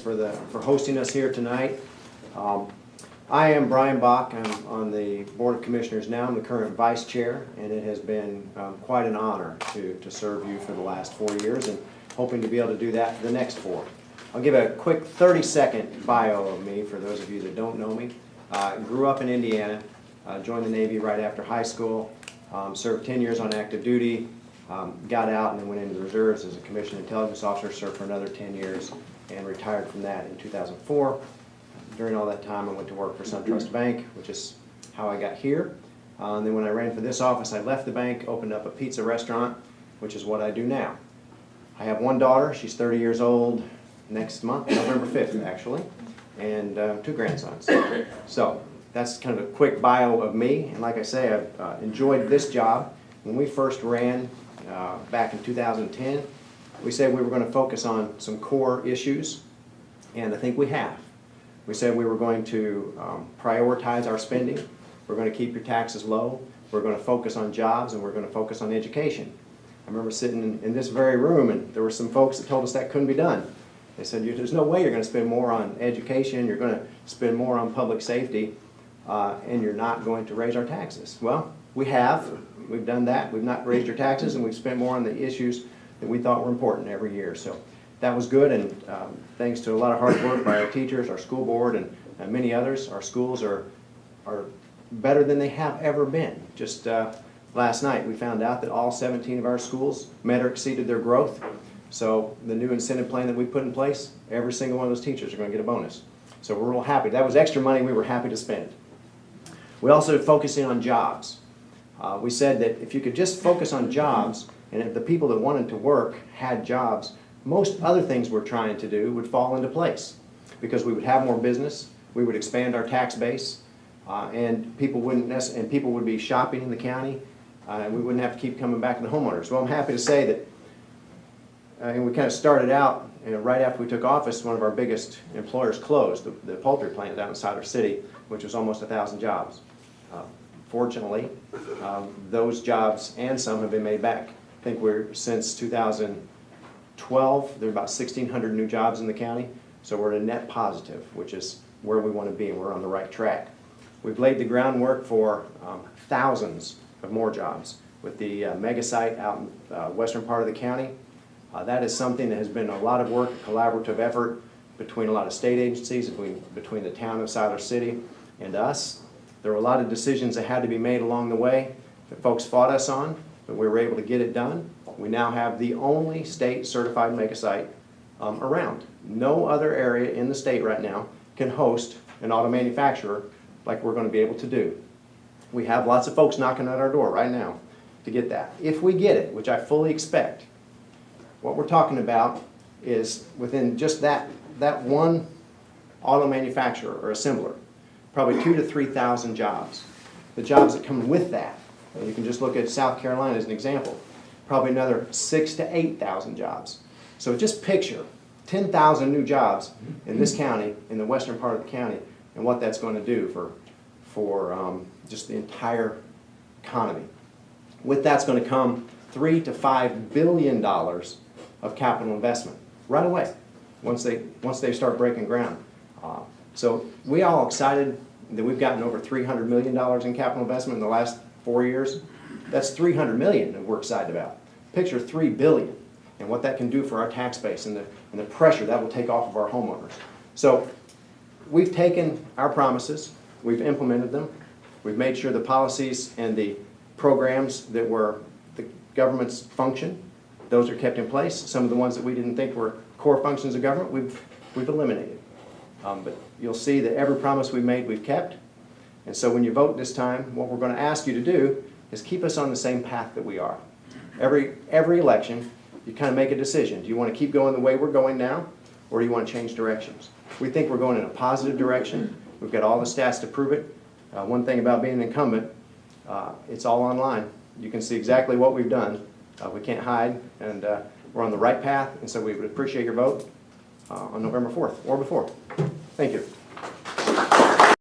for hosting us here tonight. I am Brian Bock. I'm on the Board of Commissioners now. I'm the current Vice Chair, and it has been quite an honor to serve you for the last 4 years, and hoping to be able to do that for the next 4. I'll give a quick 30-second bio of me for those of you that don't know me. Grew up in Indiana, joined the Navy right after high school, served 10 years on active duty, got out and then went into the reserves as a commissioned intelligence officer, served for another 10 years, and retired from that in 2004. During all that time, I went to work for SunTrust Bank, which is how I got here. And then when I ran for this office, I left the bank, opened up a pizza restaurant, which is what I do now. I have one daughter. She's 30 years old next month, November 5th, actually, and 2 grandsons. So that's kind of a quick bio of me. And like I say, I've enjoyed this job. When we first ran back in 2010, we said we were going to focus on some core issues, and I think we have. We said we were going to prioritize our spending. We're going to keep your taxes low. We're going to focus on jobs, and we're going to focus on education. I remember sitting in this very room, and there were some folks that told us that couldn't be done. They said, there's no way you're going to spend more on education, you're going to spend more on public safety, and you're not going to raise our taxes. Well, we have. We've done that. We've not raised our taxes, and we've spent more on the issues that we thought were important every year. So that was good, and thanks to a lot of hard work by our teachers, our school board, and many others, our schools are better than they have ever been. Just last night we found out that all 17 of our schools met or exceeded their growth. So the new incentive plan that we put in place, every single one of those teachers are going to get a bonus. So we're real happy. That was extra money we were happy to spend. We also focusing on jobs. We said that if you could just focus on jobs, and if the people that wanted to work had jobs, most other things we're trying to do would fall into place, because we would have more business, we would expand our tax base, and people would be shopping in the county, and we wouldn't have to keep coming back to the homeowners. Well, I'm happy to say that and we kind of started out, right after we took office, one of our biggest employers closed, the poultry plant down in Siler City, which was almost 1,000 jobs. Fortunately, those jobs and some have been made back. I think since 2012, there are about 1,600 new jobs in the county, so we're at a net positive, which is where we want to be, and we're on the right track. We've laid the groundwork for thousands of more jobs with the mega site out in the western part of the county. That is something that has been a lot of work, a collaborative effort between a lot of state agencies, between the town of Siler City and us. There were a lot of decisions that had to be made along the way that folks fought us on, but we were able to get it done. We now have the only state certified mega site around. No other area in the state right now can host an auto manufacturer like we're going to be able to do. We have lots of folks knocking at our door right now to get that. If we get it, which I fully expect, what we're talking about is within just that one auto manufacturer or assembler, probably 2,000 to 3,000 jobs. The jobs that come with that, and you can just look at South Carolina as an example, probably another 6,000 to 8,000 jobs. So just picture 10,000 new jobs in this county, in the western part of the county, and what that's going to do for just the entire economy. With that's going to come $3 to $5 billion of capital investment right away once they start breaking ground. So we all excited that we've gotten over $300 million in capital investment in the last 4 years. That's $300 million that we're excited about. Picture $3 billion and what that can do for our tax base and the pressure that will take off of our homeowners. So we've taken our promises, we've implemented them, we've made sure the policies and the programs that were the government's function, those are kept in place. Some of the ones that we didn't think were core functions of government, we've eliminated. But you'll see that every promise we made, we've kept. And so when you vote this time, what we're going to ask you to do is keep us on the same path that we are. Every election, you kind of make a decision. Do you want to keep going the way we're going now, or do you want to change directions? We think we're going in a positive direction. We've got all the stats to prove it. One thing about being an incumbent, it's all online. You can see exactly what we've done. We can't hide, and we're on the right path, and so we would appreciate your vote on November 4th or before. Thank you.